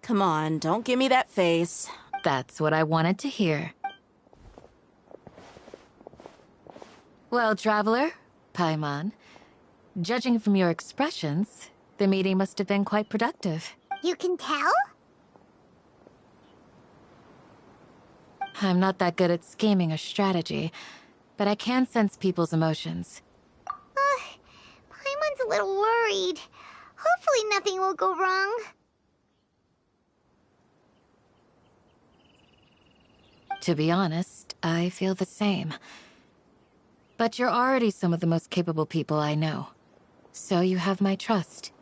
Come on, don't give me that face. That's what I wanted to hear. Well, Traveler, Paimon, judging from your expressions, the meeting must have been quite productive. You can tell? I'm not that good at scheming or strategy, but I can sense people's emotions. Paimon's a little worried. Hopefully nothing will go wrong. To be honest, I feel the same. But you're already some of the most capable people I know, so you have my trust.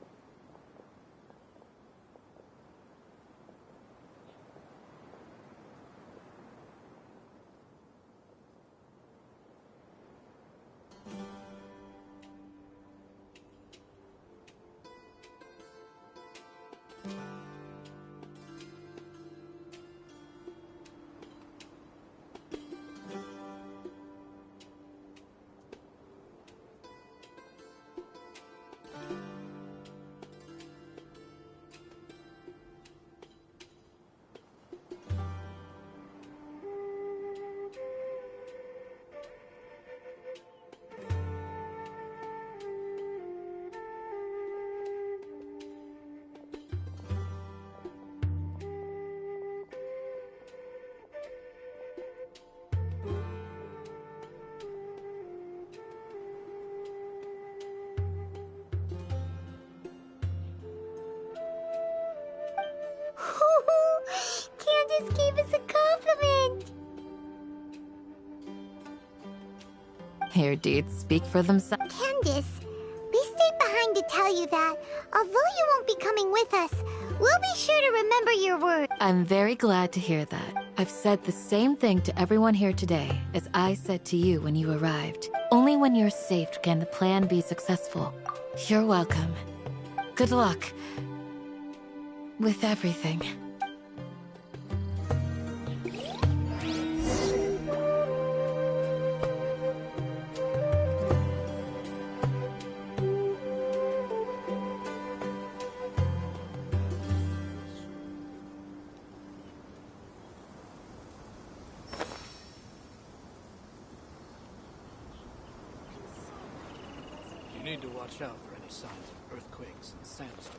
Candace gave us a compliment! Your deeds speak for themselves. Candace, we stayed behind to tell you that, although you won't be coming with us, we'll be sure to remember your word. I'm very glad to hear that. I've said the same thing to everyone here today as I said to you when you arrived. Only when you're safe can the plan be successful. You're welcome. Good luck. With everything. You need to watch out for any signs of earthquakes and sandstorms.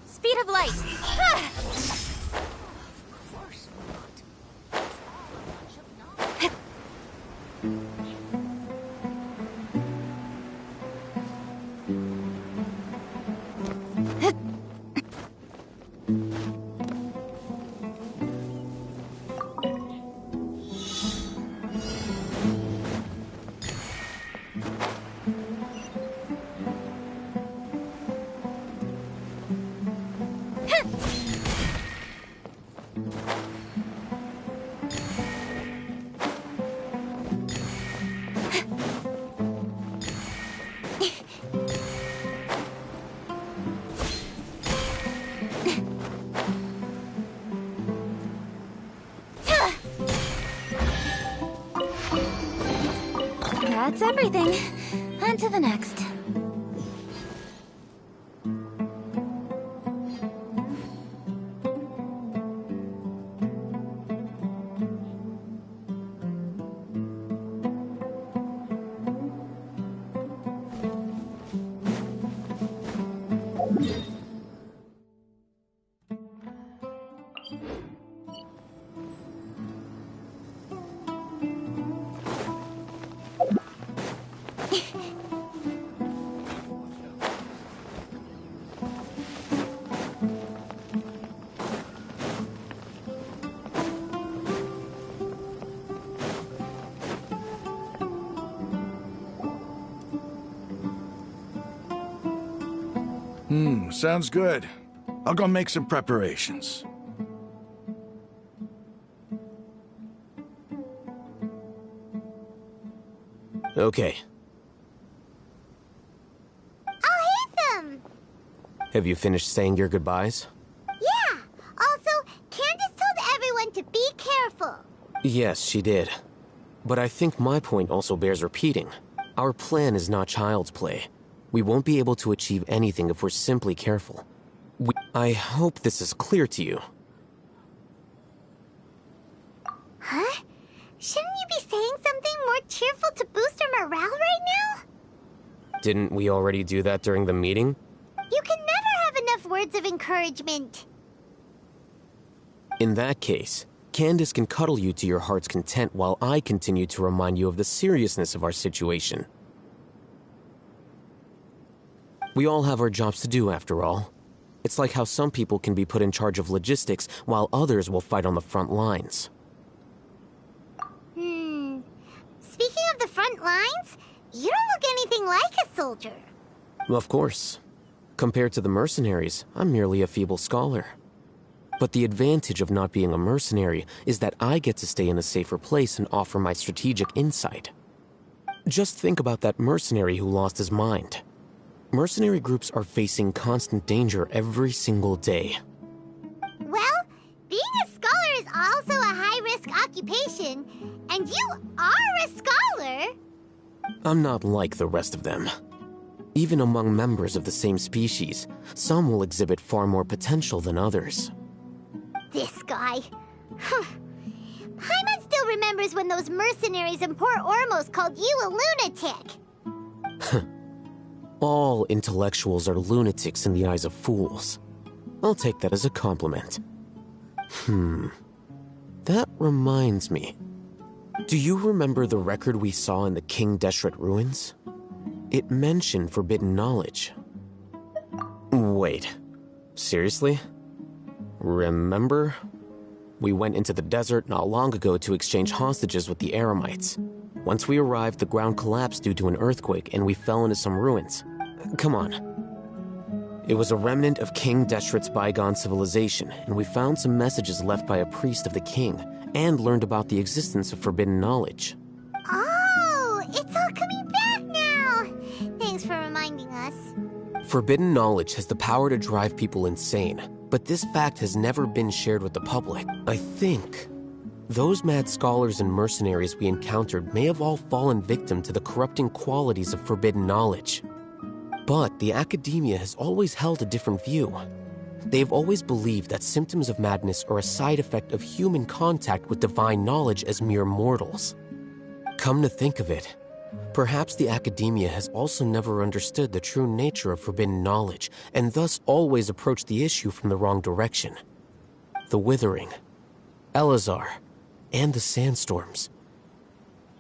Speed of light! Of course not. That's everything. On to the next. Sounds good. I'll go make some preparations. Okay. I'll hit them! Have you finished saying your goodbyes? Yeah! Also, Candace told everyone to be careful. Yes, she did. But I think my point also bears repeating. Our plan is not child's play. We won't be able to achieve anything if we're simply careful. I hope this is clear to you. Huh? Shouldn't you be saying something more cheerful to boost our morale right now? Didn't we already do that during the meeting? You can never have enough words of encouragement. In that case, Candace can cuddle you to your heart's content while I continue to remind you of the seriousness of our situation. We all have our jobs to do, after all. It's like how some people can be put in charge of logistics while others will fight on the front lines. Speaking of the front lines, you don't look anything like a soldier. Of course. Compared to the mercenaries, I'm merely a feeble scholar. But the advantage of not being a mercenary is that I get to stay in a safer place and offer my strategic insight. Just think about that mercenary who lost his mind. Mercenary groups are facing constant danger every single day. Well, being a scholar is also a high-risk occupation, and you are a scholar! I'm not like the rest of them. Even among members of the same species, some will exhibit far more potential than others. This guy. Paimon still remembers when those mercenaries in Port Ormos called you a lunatic. All intellectuals are lunatics in the eyes of fools. I'll take that as a compliment. That reminds me. Do you remember the record we saw in the King Deshret ruins? It mentioned forbidden knowledge. Wait, seriously? Remember? We went into the desert not long ago to exchange hostages with the Eremites. Once we arrived, the ground collapsed due to an earthquake and we fell into some ruins. Come on. It was a remnant of King Deshret's bygone civilization, and we found some messages left by a priest of the king, and learned about the existence of forbidden knowledge. Oh, it's all coming back now! Thanks for reminding us. Forbidden knowledge has the power to drive people insane, but this fact has never been shared with the public. I think those mad scholars and mercenaries we encountered may have all fallen victim to the corrupting qualities of forbidden knowledge. But the academia has always held a different view. They've always believed that symptoms of madness are a side effect of human contact with divine knowledge as mere mortals. Come to think of it, perhaps the academia has also never understood the true nature of forbidden knowledge, and thus always approached the issue from the wrong direction. The Withering, Elazar, and the sandstorms.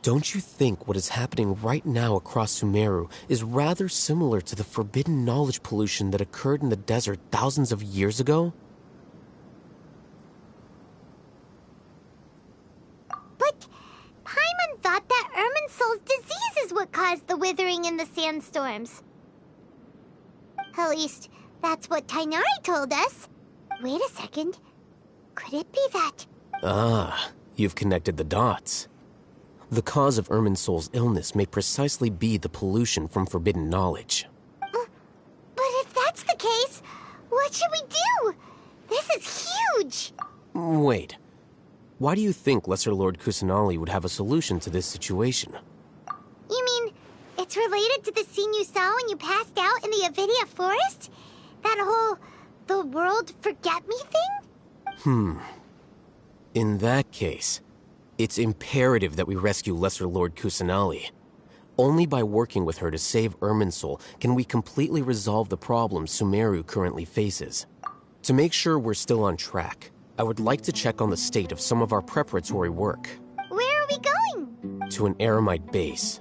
Don't you think what is happening right now across Sumeru is rather similar to the forbidden knowledge pollution that occurred in the desert thousands of years ago? But Paimon thought that Irminsul's disease is what caused the withering in the sandstorms. At least, that's what Tainari told us. Wait a second. Could it be that... Ah, you've connected the dots. The cause of Irminsul's illness may precisely be the pollution from forbidden knowledge. But if that's the case, what should we do? This is huge! Wait. Why do you think Lesser Lord Kusanali would have a solution to this situation? You mean, it's related to the scene you saw when you passed out in the Avidia forest? That whole, the world forget me thing? In that case, it's imperative that we rescue Lesser Lord Kusanali. Only by working with her to save Irminsul can we completely resolve the problems Sumeru currently faces. To make sure we're still on track, I would like to check on the state of some of our preparatory work. Where are we going? To an Eremite base.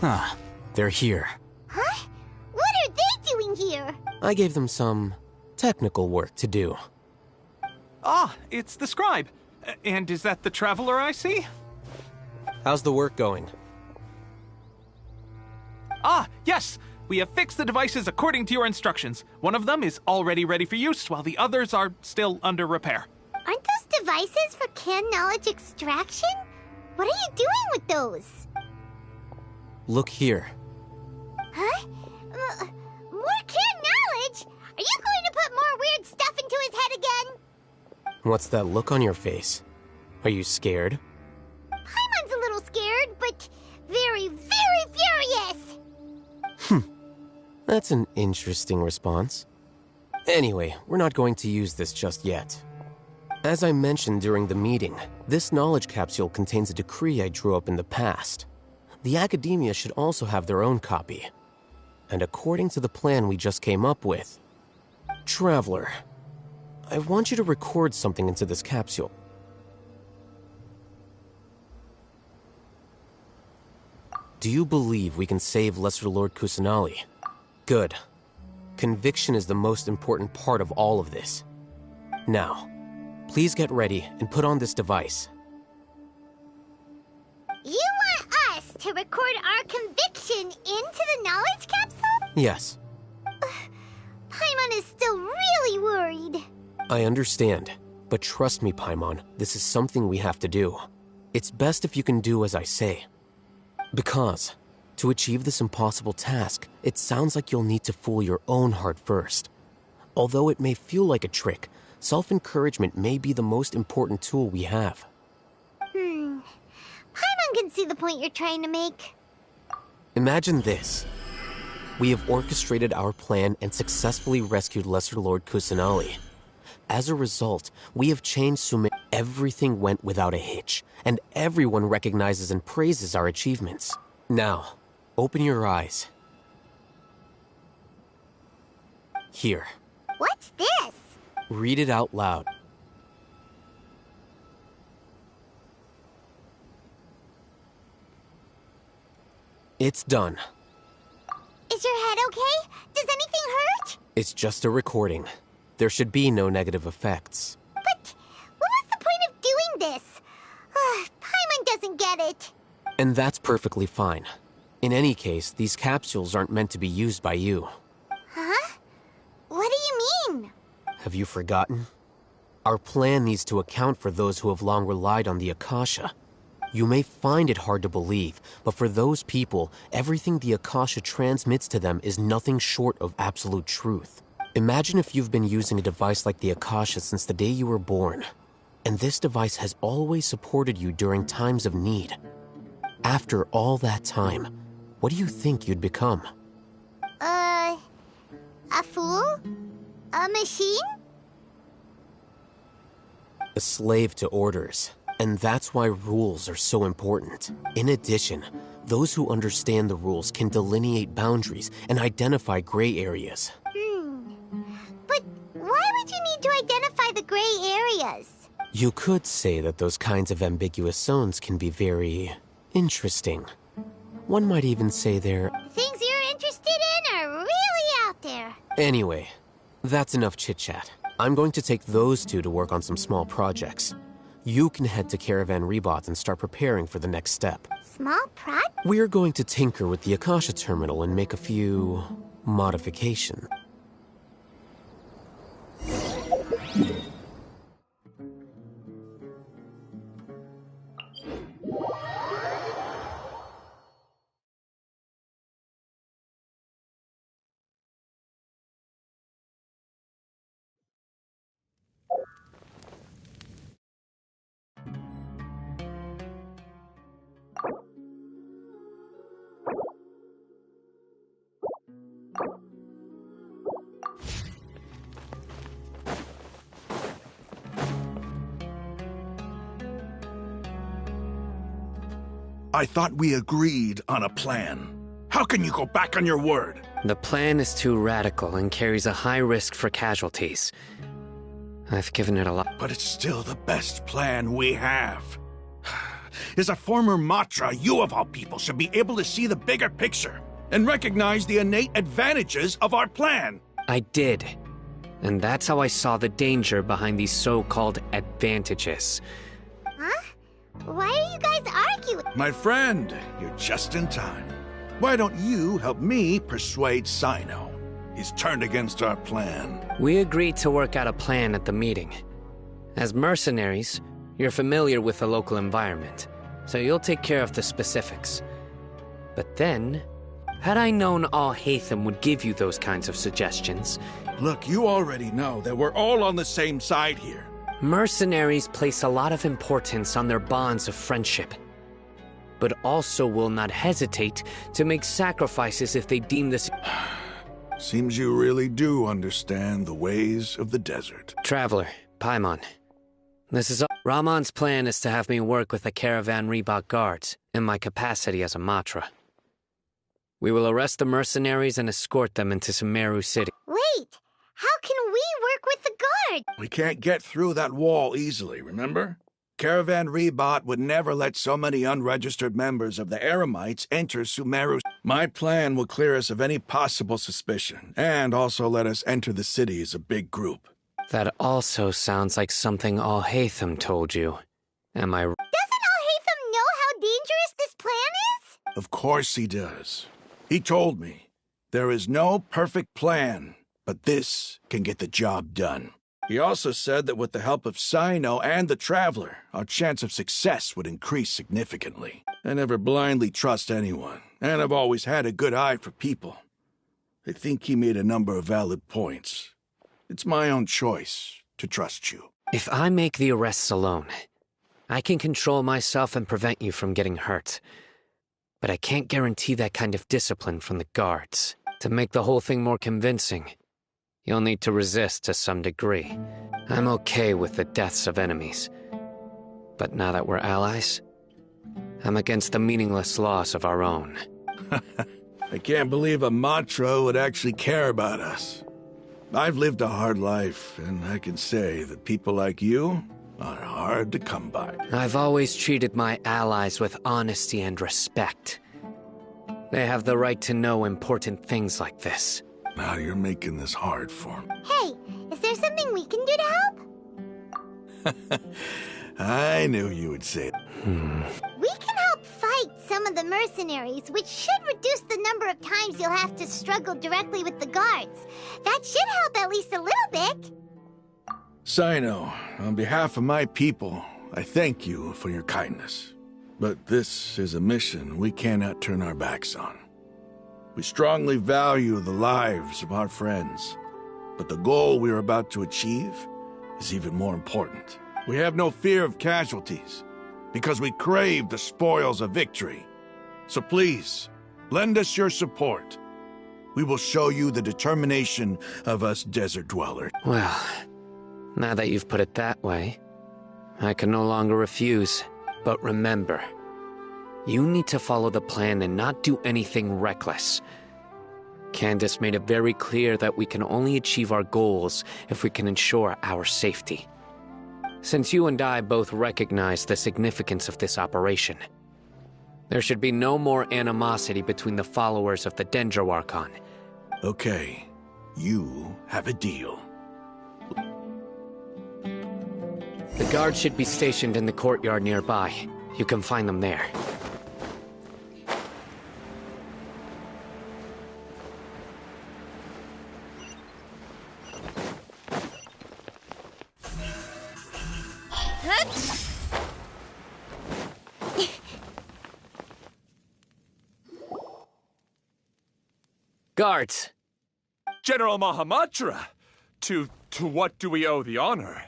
Ah, they're here. Huh? What are they doing here? I gave them some technical work to do. Ah, it's the scribe. And is that the traveler I see? How's the work going? Ah, yes! We have fixed the devices according to your instructions. One of them is already ready for use, while the others are still under repair. Aren't those devices for canned knowledge extraction? What are you doing with those? Look here. Huh? More canned knowledge? Are you going to put more weird stuff into his head again? What's that look on your face? Are you scared? Paimon's a little scared, but very, very furious! That's an interesting response. Anyway, we're not going to use this just yet. As I mentioned during the meeting, this knowledge capsule contains a decree I drew up in the past. The academia should also have their own copy. And according to the plan we just came up with, Traveler, I want you to record something into this capsule. Do you believe we can save Lesser Lord Kusanali? Good. Conviction is the most important part of all of this. Now, please get ready and put on this device. You want us to record our conviction into the knowledge capsule? Yes, Paimon is still really worried. I understand. But trust me, Paimon, this is something we have to do. It's best if you can do as I say. Because, to achieve this impossible task, it sounds like you'll need to fool your own heart first. Although it may feel like a trick, self-encouragement may be the most important tool we have. Paimon can see the point you're trying to make. Imagine this. We have orchestrated our plan and successfully rescued Lesser Lord Kusanali. As a result, we have changed Sumeru. Everything went without a hitch, and everyone recognizes and praises our achievements. Now, open your eyes. Here. What's this? Read it out loud. It's done. Is your head okay? Does anything hurt? It's just a recording. There should be no negative effects. But what was the point of doing this? Paimon doesn't get it. And that's perfectly fine. In any case, these capsules aren't meant to be used by you. Huh? What do you mean? Have you forgotten? Our plan needs to account for those who have long relied on the Akasha. You may find it hard to believe, but for those people, everything the Akasha transmits to them is nothing short of absolute truth. Imagine if you've been using a device like the Akasha since the day you were born, and this device has always supported you during times of need. After all that time, what do you think you'd become? A fool? A machine? A slave to orders. And that's why rules are so important. In addition, those who understand the rules can delineate boundaries and identify gray areas. But why would you need to identify the gray areas? You could say that those kinds of ambiguous zones can be very interesting. One might even say they're... Things you're interested in are really out there. Anyway, that's enough chit-chat. I'm going to take those two to work on some small projects. You can head to Caravan Rebot and start preparing for the next step. Small prod? We're going to tinker with the Akasha terminal and make a few modifications. I thought we agreed on a plan. How can you go back on your word? The plan is too radical and carries a high risk for casualties. I've given it a lot. But it's still the best plan we have. As a former Matra, you of all people should be able to see the bigger picture and recognize the innate advantages of our plan. I did. And that's how I saw the danger behind these so-called advantages. Huh? Why are you guys arguing? My friend, you're just in time. Why don't you help me persuade Sino? He's turned against our plan. We agreed to work out a plan at the meeting. As mercenaries, you're familiar with the local environment, so you'll take care of the specifics. But then, had I known Al-Haytham would give you those kinds of suggestions... Look, you already know that we're all on the same side here. Mercenaries place a lot of importance on their bonds of friendship, but also will not hesitate to make sacrifices if they deem this... Seems you really do understand the ways of the desert. Traveler, Paimon. This is... Rahman's plan is to have me work with the Caravan Reebok guards in my capacity as a Matra. We will arrest the mercenaries and escort them into Sumeru City. Wait! How can we work with the guard? We can't get through that wall easily, remember? Caravan Reebok would never let so many unregistered members of the Eremites enter Sumeru. My plan will clear us of any possible suspicion, and also let us enter the city as a big group. That also sounds like something Al-Haytham told you. Am I... Doesn't Al-Haytham know how dangerous this plan is? Of course he does. He told me, there is no perfect plan, but this can get the job done. He also said that with the help of Sino and the Traveler, our chance of success would increase significantly. I never blindly trust anyone, and I've always had a good eye for people. I think he made a number of valid points. It's my own choice to trust you. If I make the arrests alone, I can control myself and prevent you from getting hurt. But I can't guarantee that kind of discipline from the guards. To make the whole thing more convincing, you'll need to resist to some degree. I'm okay with the deaths of enemies. But now that we're allies, I'm against the meaningless loss of our own. I can't believe a Matra would actually care about us. I've lived a hard life, and I can say that people like you are hard to come by. I've always treated my allies with honesty and respect. They have the right to know important things like this. Now you're making this hard for me. Hey, is there something we can do to help? I knew you would say it. We can help fight some of the mercenaries, which should reduce the number of times you'll have to struggle directly with the guards. That should help at least a little bit. Sino, on behalf of my people, I thank you for your kindness. But this is a mission we cannot turn our backs on. We strongly value the lives of our friends, but the goal we are about to achieve is even more important. We have no fear of casualties, because we crave the spoils of victory. So please, lend us your support. We will show you the determination of us desert dwellers. Well, now that you've put it that way, I can no longer refuse. But remember, you need to follow the plan and not do anything reckless. Candace made it very clear that we can only achieve our goals if we can ensure our safety. Since you and I both recognize the significance of this operation, there should be no more animosity between the followers of the Dendro Archon. Okay, you have a deal. The guards should be stationed in the courtyard nearby. You can find them there. Guards! General Mahamatra! To what do we owe the honor?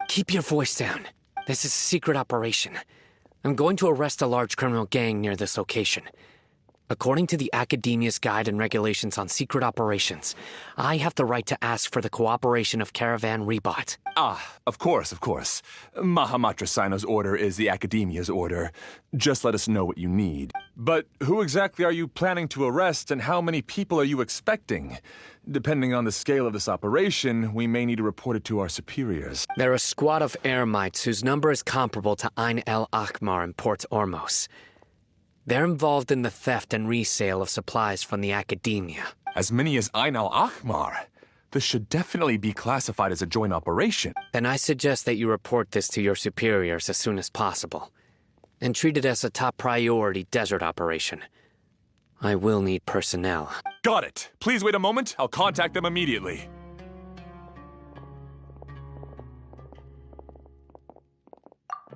Keep your voice down. This is a secret operation. I'm going to arrest a large criminal gang near this location. According to the Academia's Guide and Regulations on Secret Operations, I have the right to ask for the cooperation of Caravan Rebot. Ah, of course, of course. Mahamatra Sino's order is the Academia's order. Just let us know what you need. But who exactly are you planning to arrest, and how many people are you expecting? Depending on the scale of this operation, we may need to report it to our superiors. They're a squad of Eremites whose number is comparable to Ain el Akhmar in Port Ormos. They're involved in the theft and resale of supplies from the Academia. As many as Ain al Akhmar? This should definitely be classified as a joint operation. Then I suggest that you report this to your superiors as soon as possible, and treat it as a top priority desert operation. I will need personnel. Got it. Please wait a moment. I'll contact them immediately.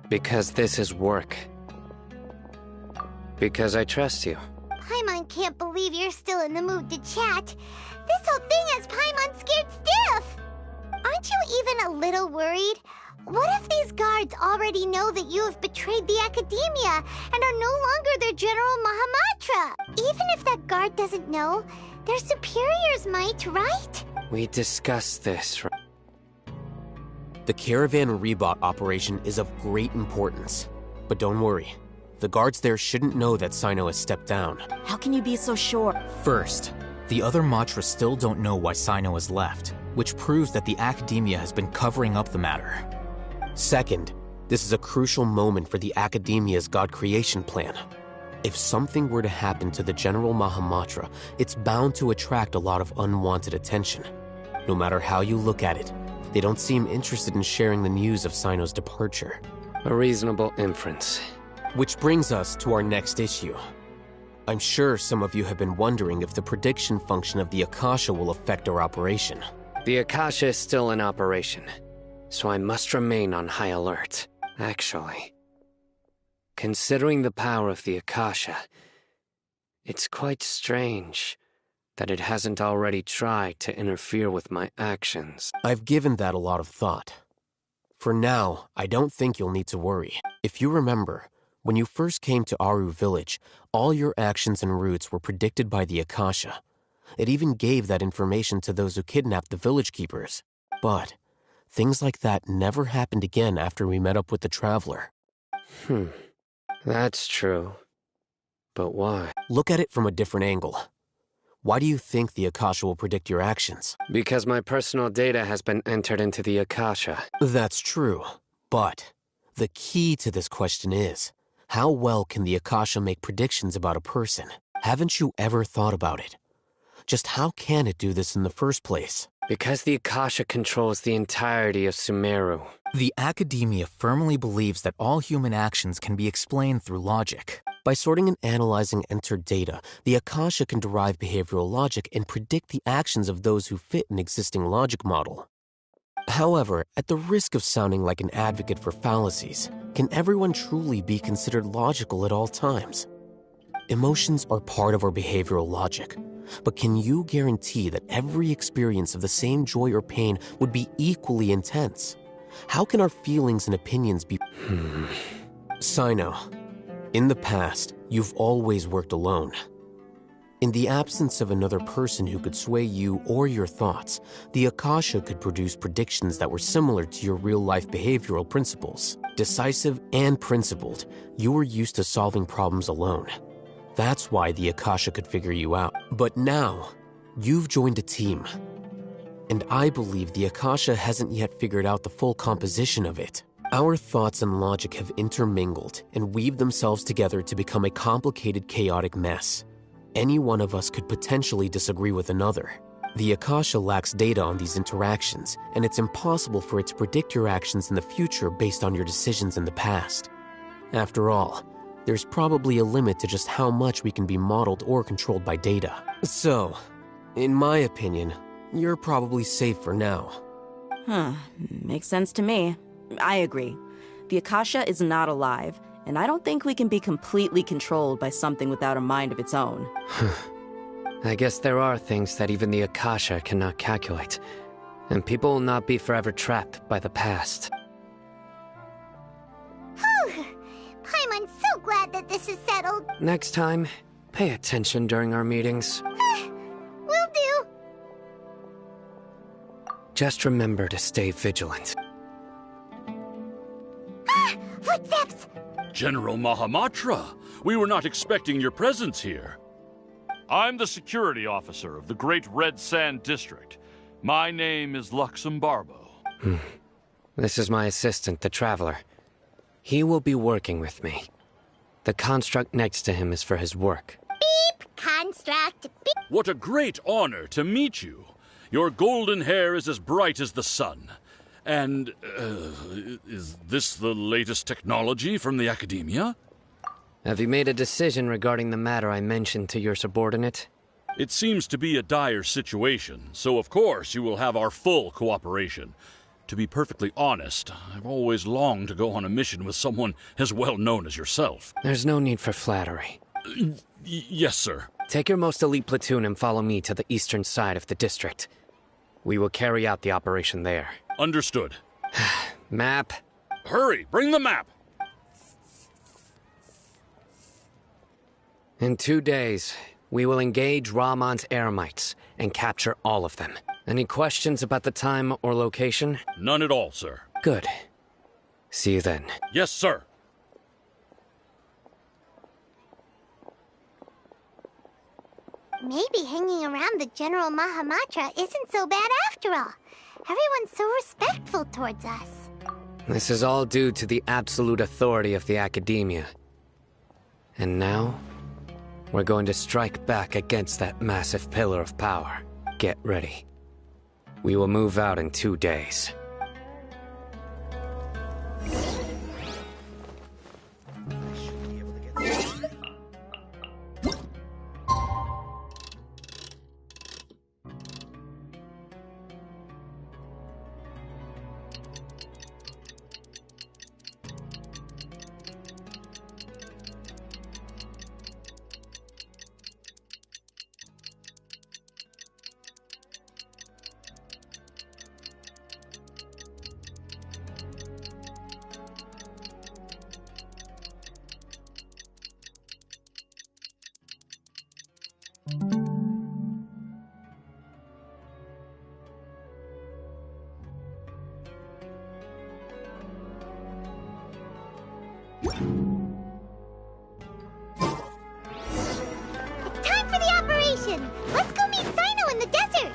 Because this is work. Because I trust you. Paimon can't believe you're still in the mood to chat. This whole thing has Paimon scared stiff. Aren't you even a little worried? What if these guards already know that you have betrayed the Academia and are no longer their General Mahamatra? Even if that guard doesn't know, their superiors might, right? We discussed this. The Caravan Rebot operation is of great importance. But don't worry. The guards there shouldn't know that Sino has stepped down. How can you be so sure? First, the other Matra still don't know why Sino has left, which proves that the Academia has been covering up the matter. Second, this is a crucial moment for the Academia's God creation plan. If something were to happen to the General Mahamatra, it's bound to attract a lot of unwanted attention. No matter how you look at it, they don't seem interested in sharing the news of Sino's departure. A reasonable inference. Which brings us to our next issue. I'm sure some of you have been wondering if the prediction function of the Akasha will affect our operation. The Akasha is still in operation, so I must remain on high alert. Actually, considering the power of the Akasha, it's quite strange that it hasn't already tried to interfere with my actions. I've given that a lot of thought. For now, I don't think you'll need to worry. If you remember, when you first came to Aru Village, all your actions and routes were predicted by the Akasha. It even gave that information to those who kidnapped the village keepers. But things like that never happened again after we met up with the Traveler. That's true. But why? Look at it from a different angle. Why do you think the Akasha will predict your actions? Because my personal data has been entered into the Akasha. That's true, but the key to this question is, how well can the Akasha make predictions about a person? Haven't you ever thought about it? Just how can it do this in the first place? Because the Akasha controls the entirety of Sumeru. The Academia firmly believes that all human actions can be explained through logic. By sorting and analyzing entered data, the Akasha can derive behavioral logic and predict the actions of those who fit an existing logic model. However, at the risk of sounding like an advocate for fallacies, can everyone truly be considered logical at all times? Emotions are part of our behavioral logic, but can you guarantee that every experience of the same joy or pain would be equally intense? How can our feelings and opinions be... Sino, in the past, you've always worked alone. In the absence of another person who could sway you or your thoughts, the Akasha could produce predictions that were similar to your real-life behavioral principles. Decisive and principled, you were used to solving problems alone. That's why the Akasha could figure you out. But now, you've joined a team. And I believe the Akasha hasn't yet figured out the full composition of it. Our thoughts and logic have intermingled and weaved themselves together to become a complicated, chaotic mess. Any one of us could potentially disagree with another. The Akasha lacks data on these interactions, and it's impossible for it to predict your actions in the future based on your decisions in the past. After all, there's probably a limit to just how much we can be modeled or controlled by data. So, in my opinion, you're probably safe for now. Makes sense to me. I agree. The Akasha is not alive, and I don't think we can be completely controlled by something without a mind of its own. I guess there are things that even the Akasha cannot calculate, and people will not be forever trapped by the past. Paimon's so glad that this is settled. Next time, Pay attention during our meetings. Will do. Just remember to stay vigilant. Footsteps! General Mahamatra, we were not expecting your presence here. I'm the security officer of the Great Red Sand District. My name is Luxembarbo. This is my assistant, the Traveler. He will be working with me. The construct next to him is for his work. Beep! Construct! Beep! What a great honor to meet you. Your golden hair is as bright as the sun. And, is this the latest technology from the Academia? Have you made a decision regarding the matter I mentioned to your subordinate? It seems to be a dire situation, so of course you will have our full cooperation. To be perfectly honest, I've always longed to go on a mission with someone as well known as yourself. There's no need for flattery. Yes, sir. Take your most elite platoon and follow me to the eastern side of the district. We will carry out the operation there. Understood. Map. Hurry, bring the map! In 2 days, we will engage Rahman's Eremites and capture all of them. Any questions about the time or location? None at all, sir. Good. See you then. Yes, sir. Maybe hanging around the General Mahamatra isn't so bad after all. Everyone's so respectful towards us. This is all due to the absolute authority of the Academia. And now, we're going to strike back against that massive pillar of power. Get ready. We will move out in 2 days. It's time for the operation! Let's go meet Sino in the desert!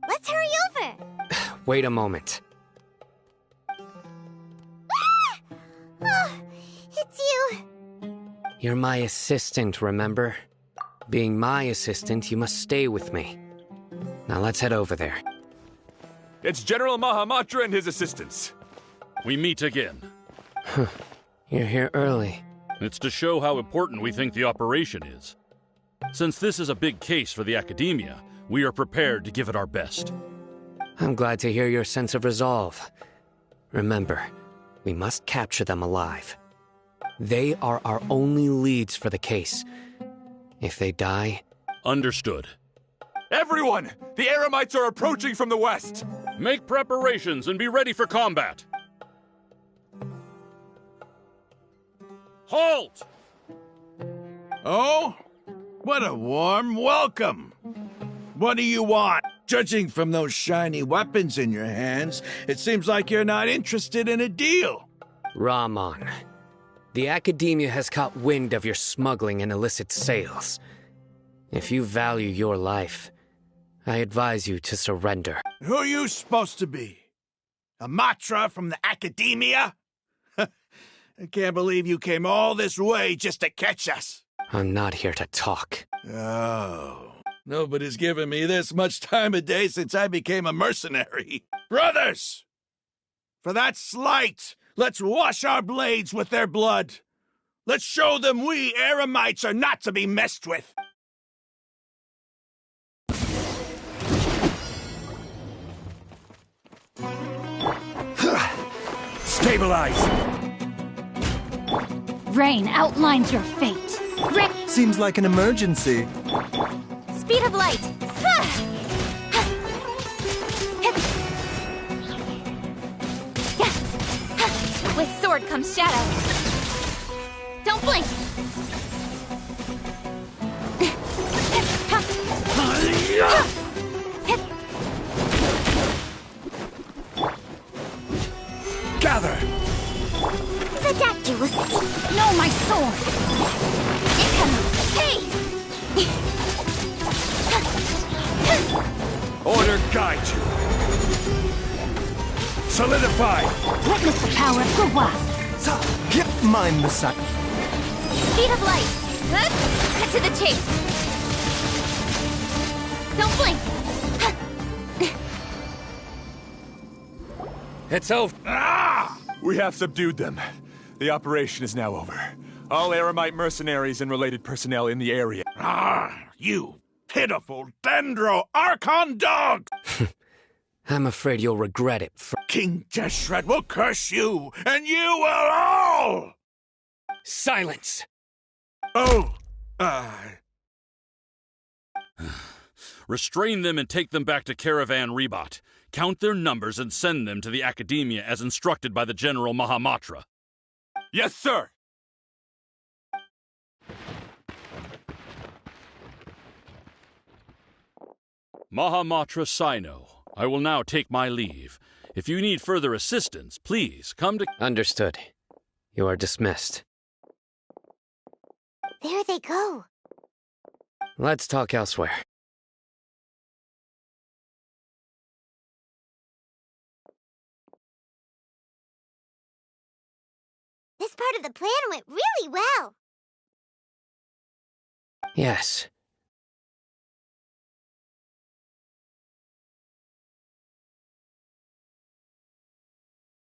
Let's hurry over! Wait a moment. Oh, it's you! You're my assistant, remember? Being my assistant, you must stay with me. Now let's head over there. It's General Mahamatra and his assistants. We meet again. You're here early. It's to show how important we think the operation is. Since this is a big case for the Academia, we are prepared to give it our best. I'm glad to hear your sense of resolve. Remember, we must capture them alive. They are our only leads for the case. If they die... Understood. Everyone! The Eremites are approaching from the west! Make preparations and be ready for combat! Halt! Oh? What a warm welcome! What do you want? Judging from those shiny weapons in your hands, it seems like you're not interested in a deal. Rahman, the Academia has caught wind of your smuggling and illicit sales. If you value your life, I advise you to surrender. Who are you supposed to be? A Matra from the Academia? I can't believe you came all this way just to catch us. I'm not here to talk. Oh. Nobody's given me this much time of day since I became a mercenary. Brothers! For that slight, let's wash our blades with their blood. Let's show them we Eremites are not to be messed with. Stabilize! Rain outlines your fate. Seems like an emergency. Speed of light. With sword comes shadow. Don't blink. Gather! Seductive. No, my sword. Hey! Order guide you. Solidify! Witness the power of Gua. Mind the sun. Speed of light. Cut to the chase. Don't blink. It's over. Ah! We have subdued them. The operation is now over. All Eremite mercenaries and related personnel in the area. Ah, you pitiful Dendro Archon dog! I'm afraid you'll regret it. King Jeshred will curse you, and you will all! Silence! Oh, Restrain them and take them back to Caravan Rebot. Count their numbers and send them to the Academia as instructed by the General Mahamatra. Yes, sir! Mahamatra Sino, I will now take my leave. If you need further assistance, please come to... Understood. You are dismissed. There they go. Let's talk elsewhere. This part of the plan went really well. Yes.